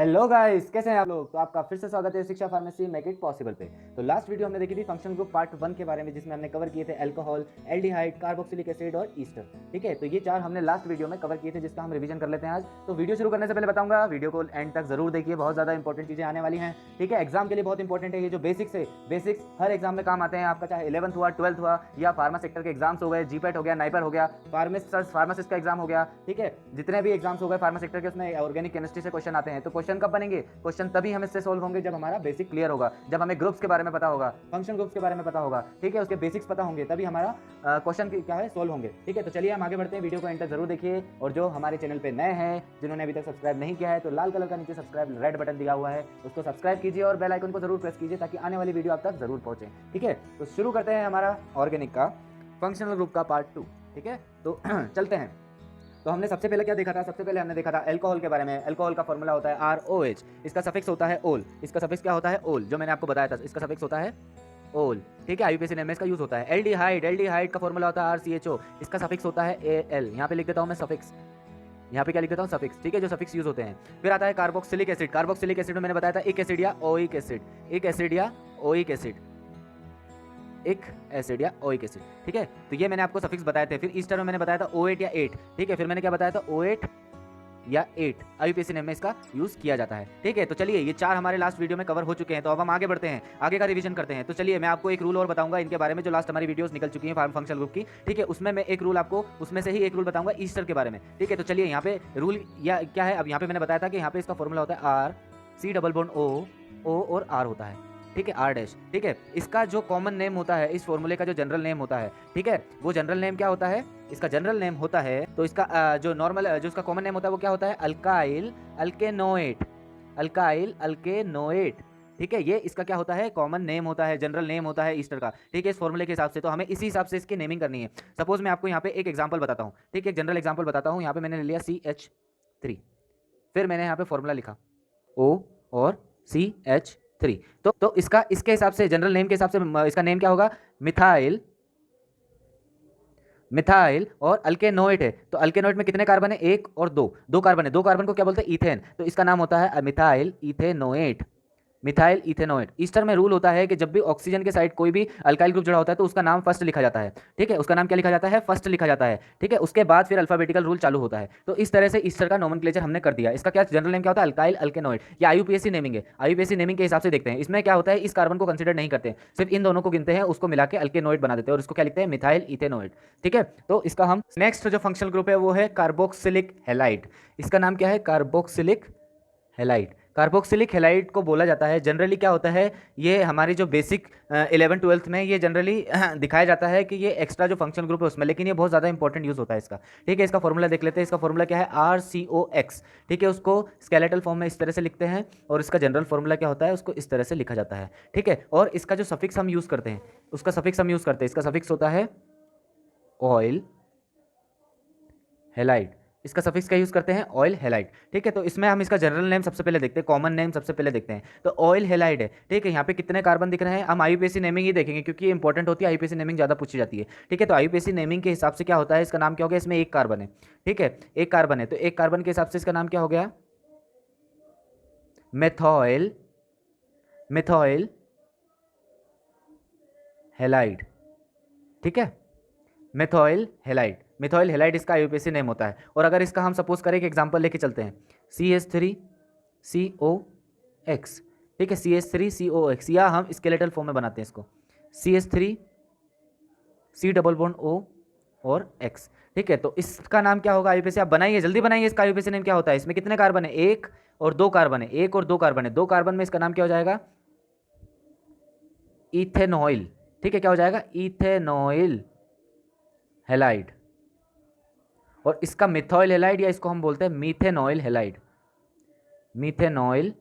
Hello guys, कैसे हैं आप लोग। तो आपका फिर से स्वागत है शिक्षा फार्मेसी मेक इट पॉसिबल पे। तो लास्ट वीडियो हमने देखी थी फंक्शनल ग्रुप पार्ट 1 के बारे में, जिसमें हमने कवर किए थे अल्कोहल, एल्डिहाइड, कार्बोक्सिलिक एसिड और ईस्टर। ठीक है, तो ये चार हमने लास्ट वीडियो में कवर किए थे, जिसका हम रिवीजन कर लेते हैं आज। तो वीडियो शुरू करने से पहले बताऊंगा, वीडियो को एंड तक जरूर देखिए, बहुत ज्यादा इंपॉर्टेंट चीजें आने वाली हैं। ठीक है, एग्जाम के लिए बहुत इंपॉर्टेंट है ये जो बेसिक्स है। बेसिक्स हर एग्जाम में काम आते हैं आपका, चाहे 11th हुआ, 12th हुआ या फार्मा सेक्टर के एग्जाम्स हो गए, जीपेट हो गया, नाइपर हो गया, फार्मासिस्ट का एग्जाम हो गया। ठीक है, जितने भी एग्जाम्स हो गए फार्मा सेक्टर के, उसमें ऑर्गेनिक केमिस्ट्री से क्वेश्चन आते हैं। तो क्वेश्चन कब बनेंगे? क्वेश्चन तभी हम इससे सोल्व होंगे जब हमारा बेसिक क्लियर होगा, जब हमें ग्रुप्स के बारे में पता होगा, फंक्शन ग्रुप्स के बारे में पता होगा। ठीक है, उसके बेसिक्स पता होंगे, तभी हमारा क्वेश्चन क्या है सोल्व होंगे। ठीक है, तो चलिए हम आगे बढ़ते हैं, वीडियो को एंड तक जरूर देखिए। और जो हमारे चैनल पे नए हैं, जिन्होंने अभी तक सब्सक्राइब नहीं किया है, तो लाल कलर का नीचे सब्सक्राइब रेड बटन दिया हुआ है, उसको सब्सक्राइब कीजिए और बेल आइकन को जरूर प्रेस कीजिए, ताकि आने वाली वीडियो आप तक जरूर पहुंचे। ठीक है, तो शुरू करते हैं हमारा ऑर्गेनिक का फंक्शनल ग्रुप का पार्ट 2। ठीक है, तो चलते हैं। तो हमने सबसे पहले क्या देखा था? सबसे पहले हमने देखा था अल्कोहल के बारे में। अल्कोहल का फॉर्मूला होता है ROH, इसका सफिक्स होता है ओल। इसका सफिक्स क्या होता है? ओल, जो मैंने आपको बताया था, इसका सफिक्स होता है ओल। ठीक है, आईयूपीएसी नेम में इसका यूज होता है। एल्डिहाइड, एल्डिहाइड का फॉर्मूला होता है RCHO, इसका सफिक्स होता है AL। यहाँ पे लिख देता हूँ मैं सफिक्स, यहाँ पे क्या लिख देता हूँ? सफिक्स। ठीक है, जो सफिक्स यूज होते हैं। फिर आता है कार्बोक्सिलिक एसिड। कार्बोक्सिलिक एसिड में मैंने बताया था एक एसिड या ओइक एसिड, एक एसिड या ओइक एसिड, एक एसिड या ओइक एसिड। ठीक है, तो ये मैंने आपको सफिक्स बताए थे। फिर ईस्टर में मैंने बताया था O8 या 8। ठीक है, फिर मैंने क्या बताया था? O8 या 8 आईयूपीएसी नेम में इसका यूज किया जाता है। ठीक है, तो चलिए ये चार हमारे लास्ट वीडियो में कवर हो चुके हैं। तो अब हम आगे बढ़ते हैं, आगे का रिवीजन करते हैं। तो चलिए मैं आपको एक रूल और बताऊंगा इनके बारे में, जो लास्ट हमारी वीडियोस निकल चुकी हैं फार्म फंक्शनल ग्रुप की। ठीक है, उसमें मैं एक रूल आपको, उसमें से ही एक रूल बताऊंगा ईस्टर के बारे में। ठीक है, तो चलिए यहाँ पे रूल या क्या है। अब यहाँ पे मैंने बताया था कि यहाँ पे इसका फॉर्मूला होता है RC डबल बॉन्ड O और R होता है। ठीक है, R डैश। ठीक है, इसका जो कॉमन नेम होता है, इस फॉर्मूले का जो जनरल नेम होता है, ठीक है, वो जनरल नेम क्या होता है? इसका जनरल नेम होता है, तो इसका जो नॉर्मल जो इसका कॉमन नेम होता है वो क्या होता है? Alkyl alkanoate, alkyl alkanoate. ठीक है, ये इसका क्या होता है? कॉमन नेम होता है, जनरल नेम होता है ईस्टर का। ठीक है, इस फॉर्मूले के हिसाब से, तो हमें इसी हिसाब से इसकी नेमिंग करनी है। सपोज मैं आपको यहाँ पे एक एग्जाम्पल बताता हूँ। ठीक है, एक जनरल एग्जाम्पल बताता हूँ। यहाँ पे मैंने ले लिया CH3, फिर मैंने यहाँ पे फॉर्मूला लिखा O और CH3। तो इसका इसके हिसाब से, जनरल नेम के हिसाब से इसका नेम क्या होगा? मिथाइल, मिथाइल और अल्केनोएट है। तो अल्केनोएट में कितने कार्बन है? एक और दो, दो कार्बन है। दो कार्बन को क्या बोलते हैं? ईथेन। तो इसका नाम होता है methyl ethanoate, methyl ethanoate. Easter में रूल होता है कि जब भी ऑक्सीजन के साइड कोई भी अल्काइल ग्रुप जुड़ा होता है, तो उसका नाम फर्स्ट लिखा जाता है। ठीक है, उसका नाम क्या लिखा जाता है? फर्स्ट लिखा जाता है। ठीक है, उसके बाद फिर अल्फाबेटिकल रूल चालू होता है। तो इस तरह से ईस्टर का नोमेनक्लेचर हमने कर दिया। इसका क्या जनरल नेम क्या होता है? अल्काइल अल्केनोएट। ये आईयूपीएसी नेमिंग है, आईयूपीएसी नेमिंग के हिसाब से देखते हैं। इसमें क्या होता है? इस कार्बन को कंसिडर नहीं करते, सिर्फ इन दोनों को गिनते हैं, उसको मिला के अल्केनोएट बना देते हैं और इसको क्या लिखते हैं? Methyl ethanoate. ठीक है, तो इसका हम नेक्स्ट जो फंक्शनल ग्रुप है वो है कार्बोक्सिलिक हैलाइड। इसका नाम क्या है? Carboxylic halide. कार्बोक्सिलिक हैलाइड को बोला जाता है, जनरली क्या होता है, ये हमारी जो बेसिक 11th-12th में ये जनरली दिखाया जाता है कि ये एक्स्ट्रा जो फंक्शनल ग्रुप है उसमें, लेकिन ये बहुत ज़्यादा इंपॉर्टेंट यूज़ होता है इसका। ठीक है, इसका फॉर्मूला देख लेते हैं। इसका फॉर्मूला क्या है? RCOX। ठीक है, उसको स्केलेटल फॉर्म में इस तरह से लिखते हैं, और इसका जनरल फॉर्मूला क्या होता है? उसको इस तरह से लिखा जाता है। ठीक है, और इसका जो सफिक्स हम यूज़ करते हैं, उसका सफिक्स हम यूज़ करते हैं, इसका सफिक्स होता है ऑयल हैलाइड। इसका सफिक्स का यूज करते हैं? Oil halide. ठीक है, तो इसमें हम इसका जनरल नेम सबसे पहले देखते हैं, कॉमन नेम सबसे पहले देखते हैं। तो ऑयल हैलाइड है। ठीक है, यहाँ पे कितने कार्बन दिख रहे हैं? हम आईयूपीएसी नेमिंग ही देखेंगे, क्योंकि इंपॉर्टेंट होती है, आईयूपीएसी नेमिंग ज़्यादा पूछी जाती है। ठीक है, तो आईयूपीएसी नेमिंग के हिसाब से क्या होता है? इसका नाम क्या हो गया? इसमें एक कार्बन है। ठीक है, एक कार्बन है, तो एक कार्बन के हिसाब से इसका नाम क्या हो गया? मेथॉयल, मेथॉयल हैलाइड। ठीक है, मेथॉयल हैलाइड, मेथॉयल हैलाइड इसका आईयूपीएसी नेम होता है। और अगर इसका हम सपोज करें कि एग्जांपल लेके चलते हैं, CH3COX। ठीक है, CH3COX, या हम स्केलेटल फॉर्म में बनाते हैं इसको, CH3C डबल बॉन्ड O और X। ठीक है, तो इसका नाम क्या होगा आईयूपीएसी? आप बनाइए, जल्दी बनाइए। इसका आईयूपीएसी नेम क्या होता है? इसमें कितने कार्बन है? एक और दो कार्बन है, एक और दो कार्बन है। दो कार्बन में इसका नाम क्या हो जाएगा? इथेनॉइल। ठीक है, क्या हो जाएगा? Ethanoyl halide. और इसका मिथॉइल हैलाइड, या इसको हम बोलते हैं मीथेनॉइल हैलाइड, मीथेनॉइल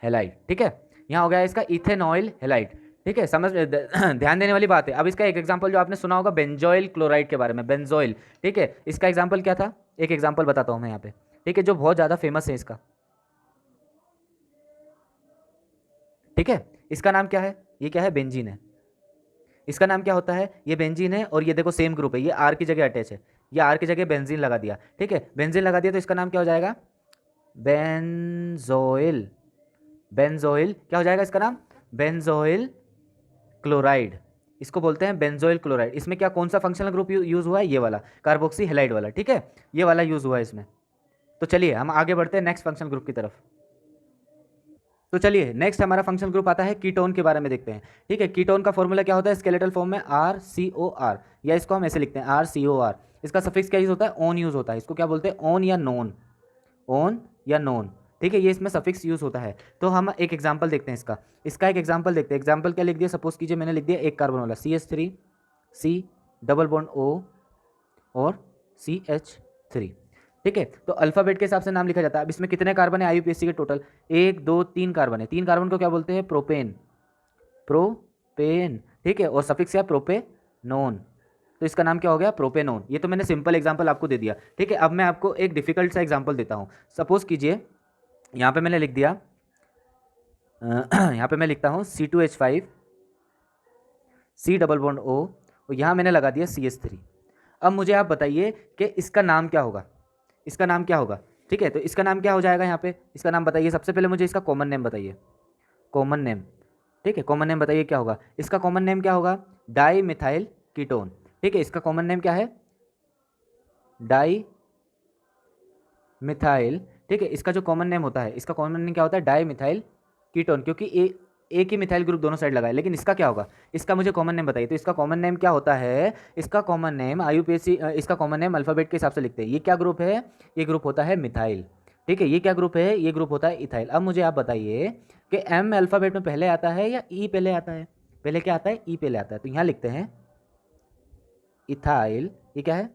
हैलाइड। ठीक है, यहाँ हो गया इसका इथेनॉइल हैलाइड। ठीक है, समझ ध्यान देने वाली बात है। अब इसका एक एग्जांपल जो आपने सुना होगा बेंजोइल क्लोराइड के बारे में, बेंजोइल। ठीक है, इसका एग्जांपल क्या था? एक एग्जांपल बताता हूँ मैं यहाँ पे। ठीक है, जो बहुत ज़्यादा फेमस है इसका। ठीक है, इसका नाम क्या है? ये क्या है? बेंजीन है। इसका नाम क्या होता है? ये बेंजीन है, और ये देखो सेम ग्रुप है, ये आर की जगह अटैच है, ये आर की जगह बेंजीन लगा दिया। ठीक है, बेंजीन लगा दिया, तो इसका नाम क्या हो जाएगा? बेंजोइल, बेंजोइल क्या हो जाएगा इसका नाम, बेंजोइल क्लोराइड, इसको बोलते हैं बेंजोइल क्लोराइड। इसमें क्या कौन सा फंक्शनल ग्रुप यूज हुआ है, ये वाला कार्बोक्सी हेलाइड वाला, ठीक है, ये वाला यूज हुआ है इसमें। तो चलिए हम आगे बढ़ते हैं नेक्स्ट फंक्शनल ग्रुप की तरफ। तो चलिए नेक्स्ट हमारा फंक्शनल ग्रुप आता है कीटोन के बारे में देखते हैं। ठीक है, कीटोन का फॉर्मूला क्या होता है, स्केलेटल फॉर्म में RCOR, या इसको हम ऐसे लिखते हैं RCOR। इसका सफिक्स क्या यूज होता है, ओन यूज होता है, इसको क्या बोलते हैं, ओन या नोन, ओन या नोन। ठीक है, ये इसमें सफिक्स यूज होता है। तो हम एक एग्जांपल देखते हैं इसका एक एग्जांपल देखते हैं। एग्जांपल क्या लिख दिया, सपोज कीजिए मैंने लिख दिया एक कार्बन वाला CH3 C double bond O और CH3। ठीक है, तो अल्फाबेट के हिसाब से नाम लिखा जाता है। अब इसमें कितने कार्बन है IUPAC के टोटल, 1 2 3 कार्बन है। 3 कार्बन को क्या बोलते हैं, प्रोपेन, प्रोपेन। ठीक है, और सफिक्स क्या, प्रोपेनोन, तो इसका नाम क्या हो गया, प्रोपेनोन। ये तो मैंने सिंपल एग्जांपल आपको दे दिया। ठीक है, अब मैं आपको एक डिफिकल्ट सा एग्जांपल देता हूँ। सपोज कीजिए यहाँ पे मैंने लिख दिया यहाँ पे मैं लिखता हूँ C2H5 C double bond O और यहाँ मैंने लगा दिया CH3। अब मुझे आप बताइए कि इसका नाम क्या होगा, इसका नाम क्या होगा। ठीक है, तो इसका नाम क्या हो जाएगा यहाँ पे, इसका नाम बताइए। सबसे पहले मुझे इसका कॉमन नेम बताइए, कॉमन नेम। ठीक है, कॉमन नेम बताइए क्या होगा, इसका कॉमन नेम क्या होगा, डाई मिथाइल कीटोन। ठीक है, इसका कॉमन नेम क्या है, डाई मिथाइल। ठीक है, इसका जो कॉमन नेम होता है, इसका कॉमन नेम क्या होता है, डाई मिथाइल कीटोन, क्योंकि एक ही मिथाइल ग्रुप दोनों साइड लगा है। लेकिन इसका क्या होगा, इसका मुझे कॉमन नेम बताइए। तो इसका कॉमन नेम क्या होता है, इसका कॉमन नेम IUPAC, इसका कॉमन नेम अल्फाबेट के हिसाब से लिखते हैं। ये क्या ग्रुप है, ये ग्रुप होता है मिथाइल। ठीक है, ये क्या ग्रुप है, ये ग्रुप होता है इथाइल। अब मुझे आप बताइए कि M अल्फाबेट में पहले आता है या E पहले आता है, पहले क्या आता है, E पहले आता है। तो यहाँ लिखते हैं इथाइल, ये क्या है,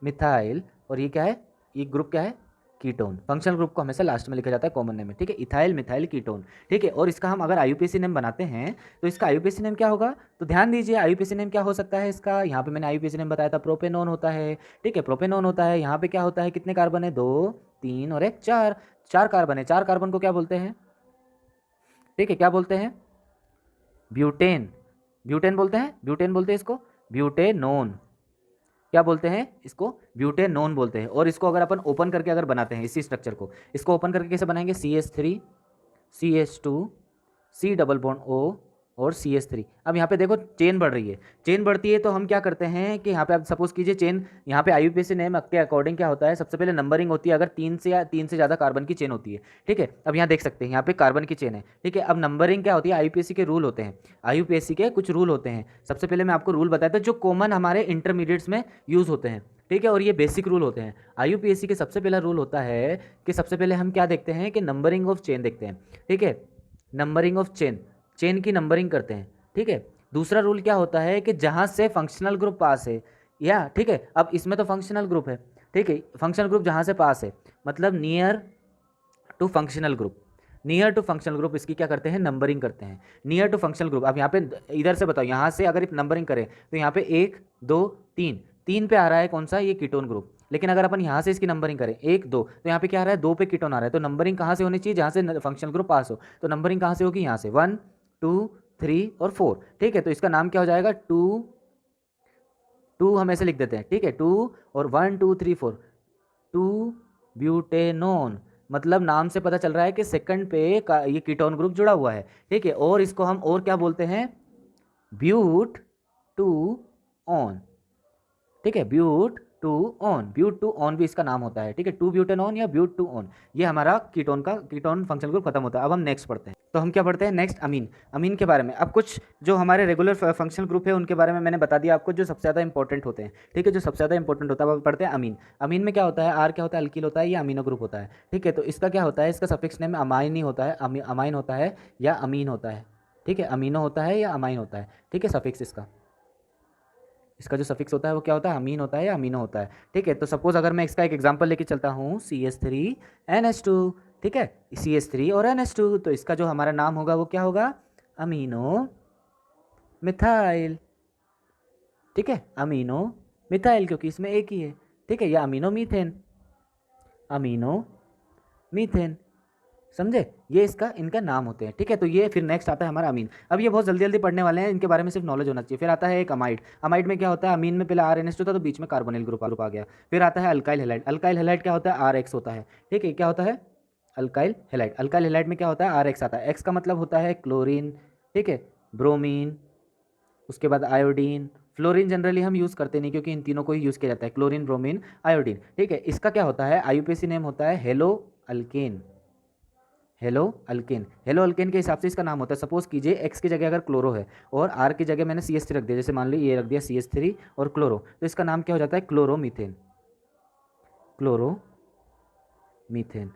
मिथाइल, और ये क्या है, ये ग्रुप क्या है, कीटोन। फंक्शनल ग्रुप को हमेशा लास्ट में लिखा जाता है कॉमन नेम में। ठीक है, इथाइल मिथाइल कीटोन। ठीक है, और इसका हम अगर IUPAC नेम बनाते हैं तो इसका IUPAC नेम क्या होगा, तो ध्यान दीजिए IUPAC नेम क्या हो सकता है इसका। यहाँ पे मैंने IUPAC नेम बताया था, प्रोपेनोन होता है। ठीक है, प्रोपेनोन होता है। यहाँ पे क्या होता है, कितने कार्बन है, 2 3 और 1 4, 4 कार्बन है। 4 कार्बन को क्या बोलते हैं, ठीक है, क्या बोलते हैं, ब्यूटेन, ब्यूटेन बोलते हैं, ब्यूटेन बोलते हैं इसको, ब्यूटेनोन। क्या बोलते हैं इसको, ब्यूटेनोन बोलते हैं। और इसको अगर अपन ओपन करके अगर बनाते हैं इसी स्ट्रक्चर को, इसको ओपन करके कैसे बनाएंगे, CH3 CH2 C double bond O और CH3। अब यहाँ पे देखो चेन बढ़ रही है, चेन बढ़ती है तो हम क्या करते हैं कि यहाँ पे आप सपोज कीजिए चेन, यहाँ पे IUPAC नेम के अकॉर्डिंग क्या होता है, सबसे पहले नंबरिंग होती है अगर 3 से ज़्यादा कार्बन की चेन होती है। ठीक है, अब यहाँ देख सकते हैं यहाँ पे कार्बन की चेन है। ठीक है, अब नंबरिंग क्या होती है, IUPAC के रूल होते हैं, IUPAC के कुछ रूल होते हैं। सबसे पहले मैं आपको रूल बताया था जो कॉमन हमारे इंटरमीडिएट्स में यूज़ होते हैं। ठीक है, और ये बेसिक रूल होते हैं। IUPAC के सबसे पहला रूल होता है कि सबसे पहले हम क्या देखते हैं कि नंबरिंग ऑफ चेन देखते हैं। ठीक है, नंबरिंग ऑफ चेन, चेन की नंबरिंग करते हैं। ठीक है, दूसरा रूल क्या होता है कि जहाँ से फंक्शनल ग्रुप पास है, या ठीक है, अब इसमें तो फंक्शनल ग्रुप है। ठीक है, फंक्शनल ग्रुप जहाँ से पास है मतलब near to functional group, near to functional group इसकी क्या करते हैं, नंबरिंग करते हैं। नियर टू फंक्शनल ग्रुप, अब यहाँ पे इधर से बताओ, यहाँ से अगर नंबरिंग करें तो यहाँ पे 1 2 3, 3 पे आ रहा है कौन सा, ये कीटोन ग्रुप। लेकिन अगर अपन यहाँ से इसकी नंबरिंग करें 1 2, तो यहाँ पे क्या आ रहा है, 2 पे कीटोन आ रहा है। तो नंबरिंग कहाँ से होनी चाहिए, जहाँ से फंक्शनल ग्रुप पास हो। तो नंबरिंग कहाँ से होगी, यहाँ से 1 2 3 और 4। ठीक है, तो इसका नाम क्या हो जाएगा, 2 हम ऐसे लिख देते हैं। ठीक है, 2 और 1 2 3 4, 2 ब्यूटेनोन। मतलब नाम से पता चल रहा है कि सेकंड पे ये कीटोन ग्रुप जुड़ा हुआ है। ठीक है, और इसको हम और क्या बोलते हैं, ब्यूट टू ऑन। ठीक है, but two one, but two one भी इसका नाम होता है। ठीक है, 2 ब्यूटेनॉन या ब्यूट टू ऑन, ये हमारा कीटोन फंक्शनल ग्रुप खत्म होता है। अब हम नेक्स्ट पढ़ते हैं। तो हम क्या पढ़ते हैं नेक्स्ट, अमीन। अमीन के बारे में अब कुछ जो हमारे रेगुलर फंक्शनल ग्रुप है उनके बारे में मैंने बता दिया आपको, जो सबसे ज़्यादा इंपॉर्टेंट होते हैं। ठीक है, जो सबसे ज़्यादा इंपॉर्टेंट होता है, अब पढ़ते हैं अमीन। अमीन में क्या होता है, आर क्या होता है, अल्किल होता है, या अमीनो ग्रुप होता है। ठीक है, तो इसका क्या होता है, इसका सफिक्स नेम अमाइन ही होता है, अमाइन होता है या अमीन होता है। ठीक है, अमीनो होता है या अमाइन होता है। ठीक है, सफिक्स इसका जो सफिक्स होता है वो क्या होता है, अमीन होता है या अमीनो होता है। ठीक है, तो सपोज अगर मैं इसका एक एग्जांपल लेके चलता हूँ, CH3NH2। ठीक है, CH3 और NH2, तो इसका जो हमारा नाम होगा वो क्या होगा, अमीनो मिथाइल। ठीक है, अमीनो मिथाइल, क्योंकि इसमें एक ही है। ठीक है, या अमीनो मीथेन, अमीनो मीथेन। समझे, ये इसका इनका नाम होते हैं, ठीक है। तो ये फिर नेक्स्ट आता है हमारा अमीन। अब ये बहुत जल्दी जल्दी पढ़ने वाले हैं, इनके बारे में सिर्फ नॉलेज होना चाहिए। फिर आता है एक अमाइड। अमाइड में क्या होता है, अमीन में पहले RNH होता है तो बीच में कार्बोनिल ग्रुप आ गया। फिर आता है अल्काइल हैलाइड। अल्काइल हैलाइड क्या होता है, RX होता है, ठीक है। क्या होता है, अल्काइल हैलाइड। अल्काइल हैलाइड में क्या होता है, RX आता है। एक्स का मतलब होता है क्लोरीन, ठीक है, ब्रोमीन, उसके बाद आयोडीन। फ्लोरीन जनरली हम यूज़ करते नहीं क्योंकि इन तीनों को ही यूज़ किया जाता है, क्लोरीन, ब्रोमीन, आयोडीन, ठीक है। इसका क्या होता है, IUPAC नेम होता है hello alkane. Hello alkane, hello alkane के हिसाब से इसका नाम होता है। सपोज कीजिए एक्स की जगह अगर क्लोरो है और आर की जगह मैंने CH3 रख दिया, जैसे मान लो ये रख दिया CH3 और क्लोरो, तो इसका नाम क्या हो जाता है, क्लोरोमीथेन। क्लोरोमीथेन,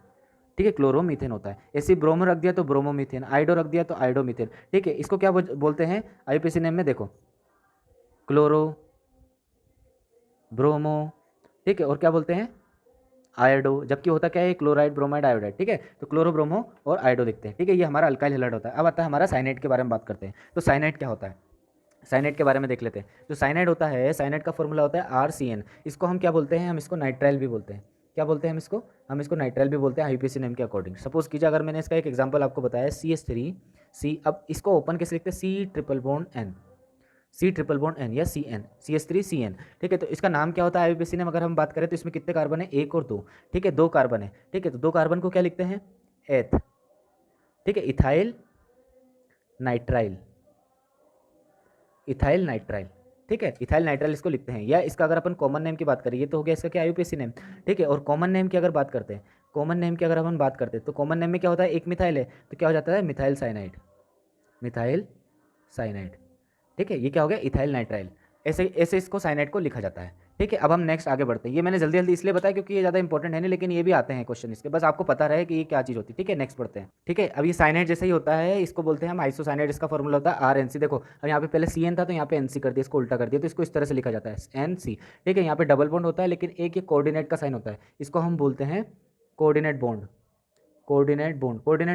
ठीक है, क्लोरोमीथेन होता है। ऐसे ब्रोमो रख दिया तो ब्रोमोमीथेन, आइडो रख दिया तो आइडोमीथेन, ठीक है। इसको क्या बोलते हैं IUPAC नेम में, देखो क्लोरो, ब्रोमो, ठीक है, और क्या बोलते हैं आयोडो, जबकि होता क्या है क्लोराइड, ब्रोमाइड, आयोडाइड, ठीक है। तो क्लोरो, ब्रोमो और आयोडो दिखते हैं, ठीक है। ये हमारा अल्काइल हैलाइड होता है। अब आता है हमारा साइनाइड के बारे में बात करते हैं। तो साइनाइड क्या होता है, साइनाइड के बारे में देख लेते हैं। जो साइनाइड होता है, साइनाइड का फॉर्मूला होता है RCN। इसको हम क्या बोलते हैं, हम इसको नाइट्राइल भी बोलते हैं। क्या बोलते हैं हम इसको नाइट्राइल भी बोलते हैं IUPAC नेम के अकॉर्डिंग। सपोज कीजिए अगर मैंने इसका एक एग्जाम्पल आपको बताया CH3C, अब इसको ओपन कैसे लिखते हैं, C ट्रिपल बॉन्ड N या CN, CH3CN, ठीक है। तो इसका नाम क्या होता है IUPAC नेम, अगर हम बात करें तो इसमें कितने कार्बन है, 1 और 2, ठीक है, 2 कार्बन है, ठीक है। तो 2 कार्बन को क्या लिखते हैं, एथ, ठीक है, इथाइल नाइट्राइल, इथाइल नाइट्राइल, ठीक है, इथाइल नाइट्राइल इसको लिखते हैं। या इसका अगर अपन कॉमन नेम की बात करें, ये तो हो गया इसका क्या IUPAC नेम, ठीक है। और कॉमन नेम की अगर बात करते हैं, कॉमन नेम की अगर हम बात करते हैं तो कॉमन नेम में क्या होता है, एक मिथाइल है तो क्या हो जाता है, मिथाइल साइनाइड, मिथाइल साइनाइड, ठीक है। ये क्या हो गया, इथाइल नाइट्राइल। ऐसे ऐसे इसको साइनाइड को लिखा जाता है, ठीक है। अब हम नेक्स्ट आगे बढ़ते हैं। ये मैंने जल्दी जल्दी इसलिए बताया क्योंकि ये ज़्यादा इंपॉर्टेंट है नहीं, लेकिन ये भी आते हैं क्वेश्चन इसके, बस आपको पता रहे कि ये क्या चीज़ होती है, ठीक है। नेक्स्ट बढ़ते हैं, ठीक है। अब ये साइनाइड जैसे ही होता है, इसको बोलते हैं हम आइसोसाइनाइड। इसका फॉर्मूला होता है RNC। देखो अब यहाँ पे पहले CN था तो यहाँ पे NC कर दिया, इसको उल्टा कर दिया, तो इसको इस तरह से लिखा जाता है NC, ठीक है। यहाँ पे डबल बॉन्ड होता है लेकिन एक ये कोऑर्डिनेट का साइन होता है, इसको हम बोलते हैं कोऑर्डिनेट बॉन्ड। कोऑर्डिनेट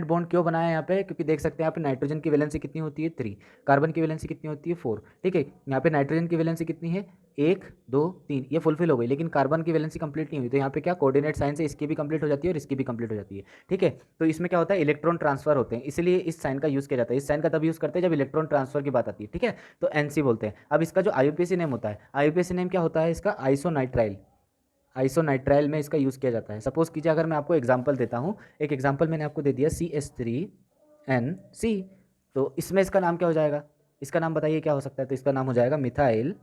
बॉन्ड क्यों बनाया है यहाँ पे, क्योंकि देख सकते हैं यहाँ पे नाइट्रोजन की वैलेंसी कितनी होती है 3, कार्बन की वैलेंसी कितनी होती है 4, ठीक है। यहाँ पे नाइट्रोजन की वैलेंसी कितनी है 1 2 3, ये फुलफिल हो गई, लेकिन कार्बन की वैलेंसी कंप्लीट नहीं हुई। तो यहाँ पे क्या कोऑर्डिनेट साइन से इसकी भी कंप्लीट हो जाती है और इसकी भी कंप्लीट हो जाती है, ठीक है। तो इसमें क्या होता है, इलेक्ट्रॉन ट्रांसफर होते हैं, इसलिए इस साइन का यूज़ किया जाता है। इस साइन का तब यूज़ करते हैं जब इलेक्ट्रॉन ट्रांसफर की बात आती है, ठीक है। तो NC बोलते हैं। अब इसका जो IUPAC नेम होता है, IUPAC नेम क्या होता है इसका, आइसोनाइट्राइल। आइसोनाइट्राइल में इसका यूज़ किया जाता है। सपोज कीजिए अगर मैं आपको एग्जांपल देता हूँ, एक एग्जांपल मैंने आपको दे दिया CH3NC, तो इसमें इसका नाम क्या हो जाएगा, इसका नाम बताइए क्या हो सकता है। तो इसका नाम हो जाएगा मिथाइल,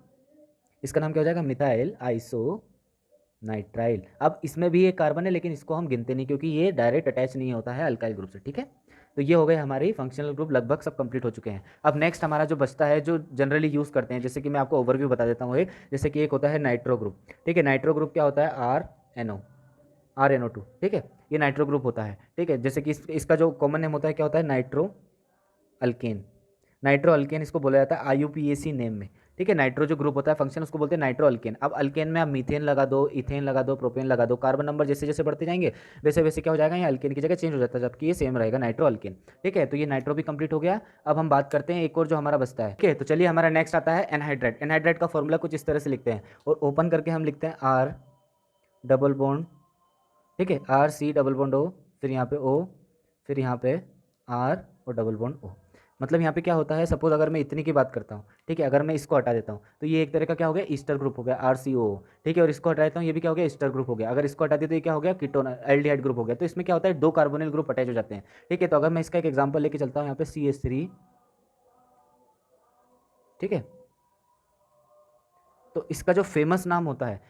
इसका नाम क्या हो जाएगा, मिथाइल आइसोनाइट्राइल। अब इसमें भी एक कार्बन है लेकिन इसको हम गिनते नहीं क्योंकि ये डायरेक्ट अटैच नहीं होता है अल्काइल ग्रुप से, ठीक है। तो ये हो गए हमारी फंक्शनल ग्रुप, लगभग सब कंप्लीट हो चुके हैं। अब नेक्स्ट हमारा जो बचता है, जो जनरली यूज़ करते हैं, जैसे कि मैं आपको ओवरव्यू बता देता हूँ एक, जैसे कि एक होता है नाइट्रो ग्रुप, ठीक है। नाइट्रो ग्रुप क्या होता है, RNO2, ठीक है, ये नाइट्रो ग्रुप होता है, ठीक है। जैसे कि इसका जो कॉमन नेम होता है क्या होता है, नाइट्रो अल्केन। नाइट्रो अल्केन इसको बोला जाता है IUPAC नेम में, ठीक है। नाइट्रो जो ग्रुप होता है फंक्शन, उसको बोलते हैं नाइट्रो अल्केन। अब अल्केन में आप मीथेन लगा दो, इथेन लगा दो, प्रोपेन लगा दो, कार्बन नंबर जैसे जैसे बढ़ते जाएंगे वैसे वैसे क्या हो जाएगा, ये अल्केन की जगह चेंज हो जाता है, जबकि ये सेम रहेगा नाइट्रो अल्केन, ठीक है। तो ये नाइट्रो भी कंप्लीट हो गया। अब हम बात करते हैं एक और जो हमारा बचता है, ठीक है। तो चलिए हमारा नेक्स्ट आता है एनहाइड्राइड। एनहाइड्राइड का फॉर्मूला कुछ इस तरह से लिखते हैं और ओपन करके हम लिखते हैं R डबल बॉन्ड, ठीक है, RC डबल बॉन्ड O, फिर यहाँ पे O, फिर यहाँ पे R और डबल बॉन्ड O। मतलब यहाँ पे क्या होता है, सपोज अगर मैं इतनी की बात करता हूँ, ठीक है, अगर मैं इसको हटा देता हूँ तो ये एक तरह का क्या हो गया, ईस्टर ग्रुप हो गया, RCOO, ठीक है। और इसको हटा देता हूँ, ये भी क्या हो गया, ईस्टर ग्रुप हो गया। अगर इसको हटा दिया तो ये क्या हो गया, कीटोन एल्डिहाइड ग्रुप हो गया। तो इसमें क्या होता है, 2 कार्बोनिल ग्रुप अटैच हो जाते हैं, ठीक है। तो अगर मैं इसका एक एग्जाम्पल लेके चलता हूँ यहाँ पे CH3, ठीक है। तो इसका जो फेमस नाम होता है,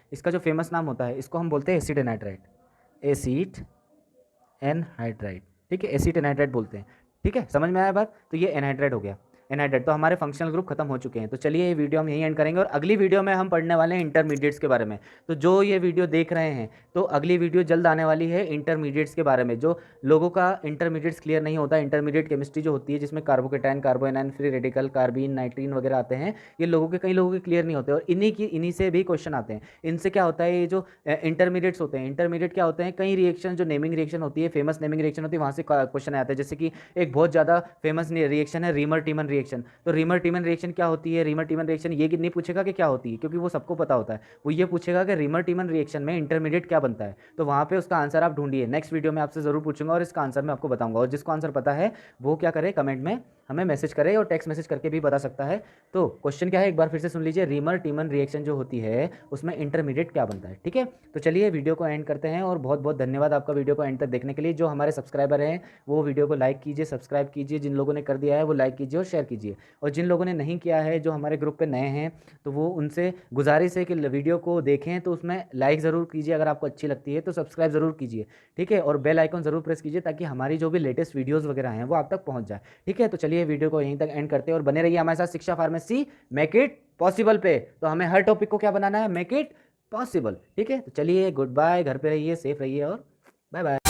इसको हम बोलते हैं एसिड एनहाइड्राइड, एसिड एनहाइड्राइड, ठीक है, एसिड एनहाइड्राइड बोलते हैं, ठीक है। समझ में आया बात। तो ये एनहाइड्राइड हो गया, एनहाइड्राइड। तो हमारे फंक्शनल ग्रुप खत्म हो चुके हैं। तो चलिए ये वीडियो हम यहीं एंड करेंगे और अगली वीडियो में हम पढ़ने वाले हैं इंटरमीडिएट्स के बारे में। तो जो ये वीडियो देख रहे हैं, तो अगली वीडियो जल्द आने वाली है इंटरमीडिएट्स के बारे में। जो लोगों का इंटरमीडिएट्स क्लियर नहीं होता, इंटरमीडिएट केमिस्ट्री जो होती है जिसमें carbocation, carbanion, free radical, carbene, nitrene वगैरह आते हैं, ये कई लोगों के क्लियर नहीं होते और इन्हीं से भी क्वेश्चन आते हैं। इनसे क्या होता है, ये जो इंटरमीडिएट्स होते हैं, इंटरमीडिएट क्या होते हैं, कई रिएक्शन जो नेमिंग रिएक्शन होती है, फेमस नेमिंग रिएक्शन होती है, वहाँ से क्वेश्चन आते हैं। जैसे कि एक बहुत ज़्यादा फेमस रिएक्शन है रीमर टीमन रिएक्शन। तो रीमर टीमन रिएक्शन क्या होती है? रीमर टीमन रिएक्शन ये नहीं पूछेगा कि क्या होती है, क्योंकि वो सबको पता होता है। वो ये पूछेगा कि रीमर टीमन रिएक्शन में इंटरमीडिएट क्या बनता है। तो वहाँ पे उसका आंसर आप ढूंढिए। नेक्स्ट वीडियो में आपसे ज़रूर पूछूंगा और इसका आंसर मैं आपको बताऊंगा। और जिसको आंसर पता है वो क्या करे, कमेंट में हमें मैसेज करे और टेक्स्ट मैसेज करके भी बता सकता है। तो क्वेश्चन क्या है, एक बार फिर से सुन लीजिए। रीमर टीमन रिएक्शन जो होती है उसमें इंटरमीडिएट क्या बनता है। ठीक है, तो चलिए वीडियो को एंड करते हैं। और बहुत बहुत धन्यवाद आपका वीडियो को एंड तक देखने के लिए। जो हमारे सब्सक्राइबर हैं वो वीडियो को लाइक कीजिए, सब्सक्राइब कीजिए। जिन लोगों ने कर दिया है वो लाइक कीजिए और शेयर कीजिए। और जिन लोगों ने नहीं किया है, जो हमारे ग्रुप पे नए हैं, तो वो उनसे गुजारिश है कि वीडियो को देखें तो उसमें लाइक ज़रूर कीजिए। अगर आपको अच्छी लगती है तो सब्सक्राइब ज़रूर कीजिए। ठीक है, और बेल आइकन ज़रूर प्रेस कीजिए ताकि हमारी जो भी लेटेस्ट वीडियोज़ वगैरह हैं वो आप तक पहुँच जाए। ठीक है, तो चलिए वीडियो को यहीं तक एंड करते हैं और बने रहिए हमारे साथ शिक्षा फार्मेसी मेक इट पॉसिबल पे। तो हमें हर टॉपिक को क्या बनाना है, मेक इट पॉसिबल। ठीक है, तो चलिए गुड बाय, घर पे रहिए, सेफ रहिए और बाय बाय।